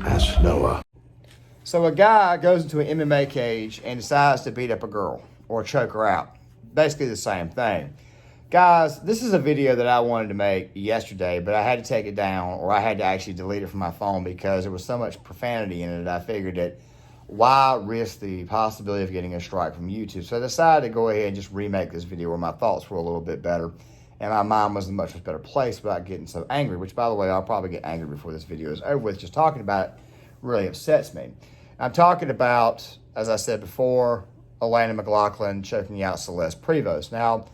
Ask Noah. So a guy goes into an MMA cage and decides to beat up a girl or choke her out. Basically the same thing. Guys, this is a video that I wanted to make yesterday, but I had to take it down, or I had to actually delete it from my phone because there was so much profanity in it. I figured that why risk the possibility of getting a strike from YouTube? So I decided to go ahead and just remake this video where my thoughts were a little bit better and my mind was in a much better place without getting so angry, which, by the way, I'll probably get angry before this video is over with. Just talking about it really upsets me. I'm talking about, as I said before, Alana McLaughlin choking out Celeste Prevost. Now,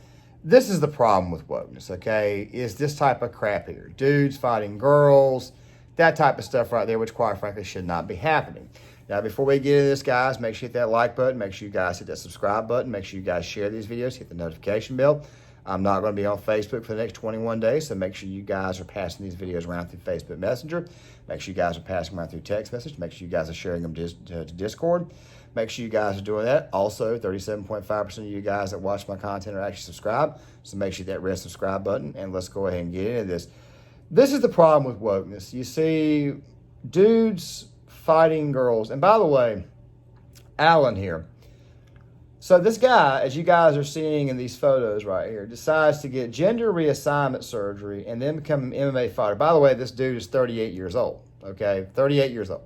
this is the problem with wokeness, okay, is this type of crap here. Dudes fighting girls, that type of stuff right there, which quite frankly should not be happening. Now, before we get into this, guys, make sure you hit that like button. Make sure you guys hit that subscribe button. Make sure you guys share these videos. Hit the notification bell. I'm not going to be on Facebook for the next 21 days, so make sure you guys are passing these videos around through Facebook Messenger. Make sure you guys are passing them around through text message. Make sure you guys are sharing them to Discord. Make sure you guys are doing that. Also, 37.5% of you guys that watch my content are actually subscribed, so make sure you hit that red subscribe button, and let's go ahead and get into this. This is the problem with wokeness. You see dudes fighting girls. And by the way, Alan here. So this guy, as you guys are seeing in these photos right here, decides to get gender reassignment surgery and then become an MMA fighter. By the way, this dude is 38 years old, okay? 38 years old.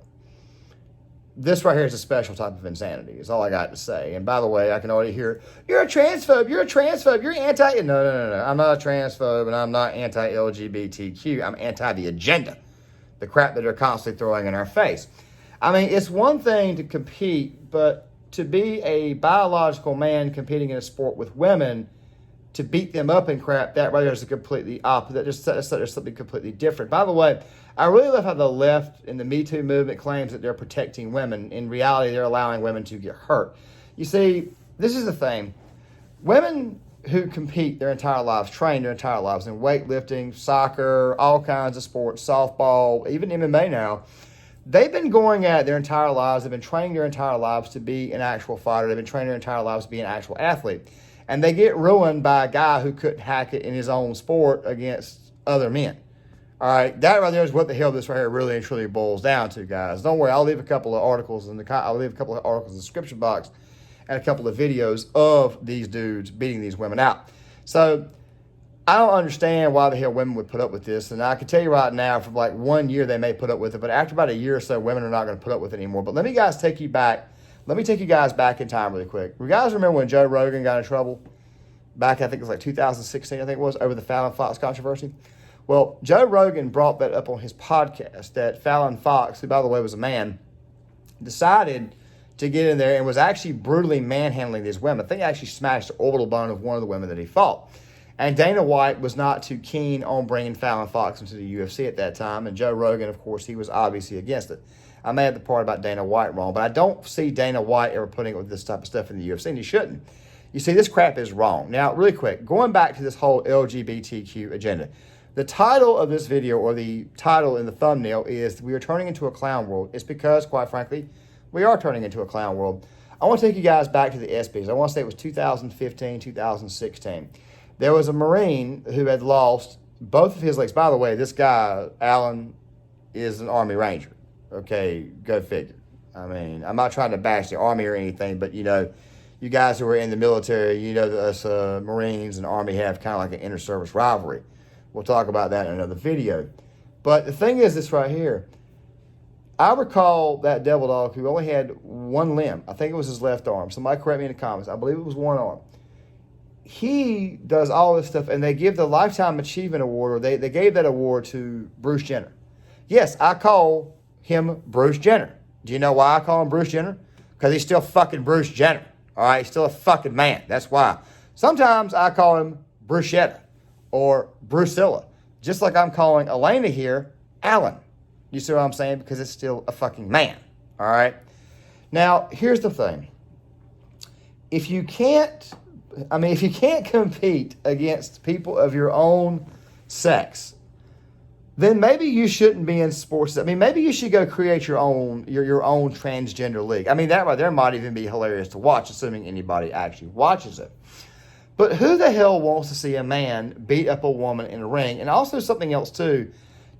This right here is a special type of insanity, is all I got to say. And by the way, I can already hear, you're a transphobe, you're a transphobe, you're anti... No. I'm not a transphobe and I'm not anti-LGBTQ. I'm anti the agenda, the crap that they're constantly throwing in our face. I mean, it's one thing to compete, but to be a biological man competing in a sport with women, to beat them up and crap, that right there is a completely opposite. There's something completely different. By the way, I really love how the left in the Me Too movement claims that they're protecting women. In reality, they're allowing women to get hurt. You see, this is the thing. Women who compete their entire lives, train their entire lives in weightlifting, soccer, all kinds of sports, softball, even MMA now, they've been going at it their entire lives. They've been training their entire lives to be an actual fighter. They've been training their entire lives to be an actual athlete. And they get ruined by a guy who couldn't hack it in his own sport against other men. All right, that right there is what the hell this right here really and truly boils down to, guys. Don't worry, I'll leave a couple of articles in the description box and a couple of videos of these dudes beating these women out. So I don't understand why the hell women would put up with this. And I can tell you right now, for like 1 year, they may put up with it. But after about a year or so, women are not going to put up with it anymore. But let me take you guys back in time really quick. You guys remember when Joe Rogan got in trouble back, I think it was like 2016, I think it was, over the Fallon Fox controversy? Well, Joe Rogan brought that up on his podcast, that Fallon Fox, who, by the way, was a man, decided to get in there and was actually brutally manhandling these women. I think he actually smashed the orbital bone of one of the women that he fought. And Dana White was not too keen on bringing Fallon Fox into the UFC at that time. And Joe Rogan, of course, he was obviously against it. I may have the part about Dana White wrong, but I don't see Dana White ever putting up with this type of stuff in the UFC, and he shouldn't. You see, this crap is wrong. Now, really quick, going back to this whole LGBTQ agenda. The title of this video, or the title in the thumbnail, is We Are Turning Into a Clown World. It's because, quite frankly, we are turning into a clown world. I want to take you guys back to the ESPYs. I want to say it was 2015, 2016. There was a Marine who had lost both of his legs. By the way, this guy, Alan, is an Army Ranger. Okay, go figure. I mean, I'm not trying to bash the Army or anything, but, you know, you guys who are in the military, you know that us Marines and Army have kind of like an inter-service rivalry. We'll talk about that in another video. But the thing is this right here. I recall that devil dog who only had one limb. I think it was his left arm. Somebody correct me in the comments. I believe it was one arm. He does all this stuff, and they give the Lifetime Achievement Award, or they gave that award to Bruce Jenner. Yes, I call him Bruce Jenner. Do you know why I call him Bruce Jenner? Because he's still fucking Bruce Jenner. All right, he's still a fucking man. That's why. Sometimes I call him Bruschetta or Brucilla, just like I'm calling Elena here Alan. You see what I'm saying? Because it's still a fucking man. All right. Now, here's the thing. If you can't compete against people of your own sex, then maybe you shouldn't be in sports. I mean, maybe you should go create your own transgender league. I mean, that right there might even be hilarious to watch, assuming anybody actually watches it. But who the hell wants to see a man beat up a woman in a ring? And also something else, too.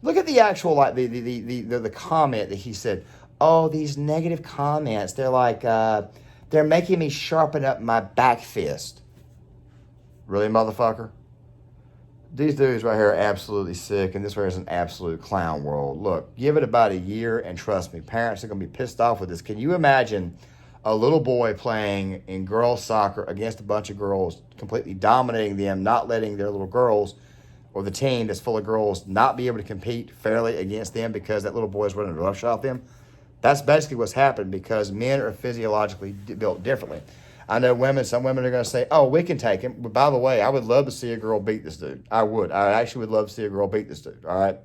Look at the actual, like, the comment that he said. Oh, these negative comments, they're like, they're making me sharpen up my back fist. Really, motherfucker? These dudes right here are absolutely sick, and this right here is an absolute clown world. Look, give it about a year, and trust me, parents are going to be pissed off with this. Can you imagine a little boy playing in girls' soccer against a bunch of girls, completely dominating them, not letting their little girls or the team that's full of girls not be able to compete fairly against them because that little boy's running roughshod off them? That's basically what's happened because men are physiologically built differently. I know some women are going to say, oh, we can take him. But by the way, I would love to see a girl beat this dude. I would. I actually would love to see a girl beat this dude, all right?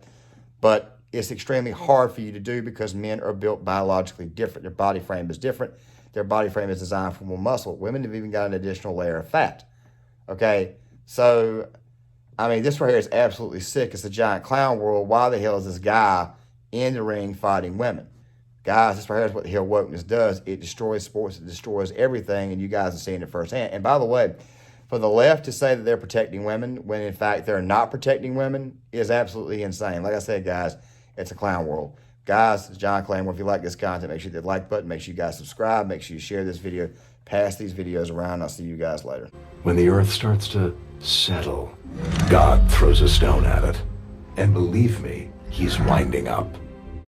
But it's extremely hard for you to do because men are built biologically different. Their body frame is different. Their body frame is designed for more muscle. Women have even got an additional layer of fat, okay? So, I mean, this right here is absolutely sick. It's a giant clown world. Why the hell is this guy in the ring fighting women? Guys, this right here is what the hell wokeness does. It destroys sports. It destroys everything, and you guys are seeing it firsthand. And by the way, for the left to say that they're protecting women when, in fact, they're not protecting women is absolutely insane. Like I said, guys, it's a clown world. Guys, it's John Claymore. If you like this content, make sure you hit the like button. Make sure you guys subscribe. Make sure you share this video. Pass these videos around. I'll see you guys later. When the earth starts to settle, God throws a stone at it. And believe me, he's winding up.